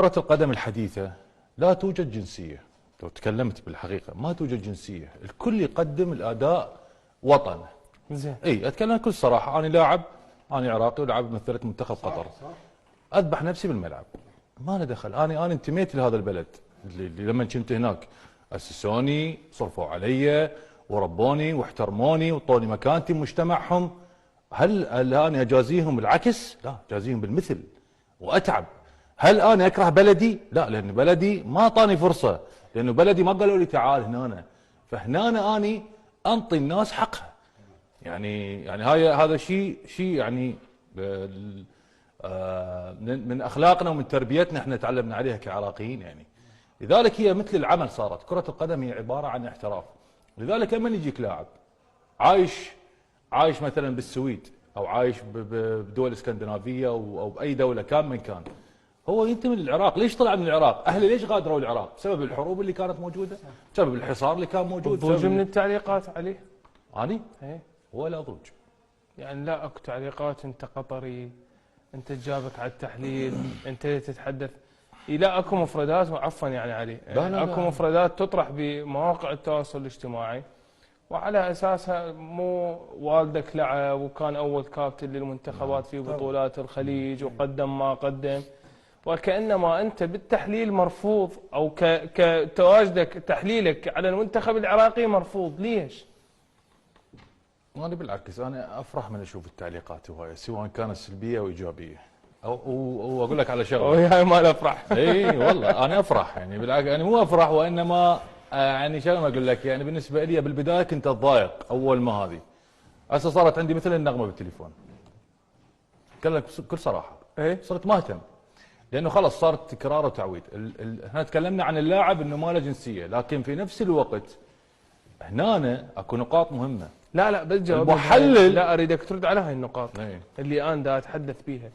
كرة القدم الحديثة لا توجد جنسية. لو تكلمت بالحقيقة ما توجد جنسية، الكل يقدم الأداء وطنه. زين. اي اتكلم بكل صراحة، أنا لاعب، أنا عراقي ولاعب مثلت منتخب قطر. أذبح نفسي بالملعب، ما له دخل، أنا انتميت لهذا البلد اللي لما كنت هناك أسسوني، صرفوا علي وربوني واحترموني وطوني مكانتي بمجتمعهم. هل أنا أجازيهم بالعكس؟ لا، أجازيهم بالمثل وأتعب. هل أنا أكره بلدي؟ لا، لأن بلدي ما أعطاني فرصة، لأنه بلدي ما قالوا لي تعال هنا، فهنا أنا أنطي الناس حقها. يعني هذا شيء يعني من أخلاقنا ومن تربيتنا احنا تعلمنا عليها كعراقيين يعني. لذلك هي مثل العمل، صارت كرة القدم هي عبارة عن احتراف. لذلك لما يجيك لاعب عايش مثلا بالسويد او عايش بدول اسكندنافيه او باي دوله كان من كان، هو ينتمي للعراق. ليش طلع من العراق؟ اهله ليش غادروا العراق؟ بسبب الحروب اللي كانت موجوده، بسبب الحصار اللي كان موجود. ضوج من التعليقات عليه؟ اني؟ ايه. ولا ضوج. يعني لا اكو تعليقات انت قطري، انت جابك على التحليل، انت تتحدث. لا اكو مفردات، عفوا يعني علي، لا اكو مفردات تطرح بمواقع التواصل الاجتماعي وعلى اساسها مو والدك لعب وكان اول كابتن للمنتخبات في بطولات الخليج وقدم ما قدم، وكانما انت بالتحليل مرفوض او كتواجدك تحليلك على المنتخب العراقي مرفوض. ليش؟ انا بالعكس، انا افرح من اشوف التعليقات هوايه، سواء كانت سلبيه او ايجابيه. او اقول لك على شغله، وياي ما افرح. اي والله انا افرح، يعني بالعكس انا مو افرح وانما يعني شغله اقول لك، يعني بالنسبه لي بالبدايه كنت اتضايق اول ما هذه، هسه صارت عندي مثل النغمه بالتليفون. اتكلم بكل صراحه، صرت ما اهتم، لانه خلص صارت تكرار وتعويض. احنا تكلمنا عن اللاعب انه ما له جنسيه، لكن في نفس الوقت هنا اكو نقاط مهمه. لا بس جاوب المحلل، لا اريدك ترد على هاي النقاط ايه؟ اللي انا دا اتحدث بيها.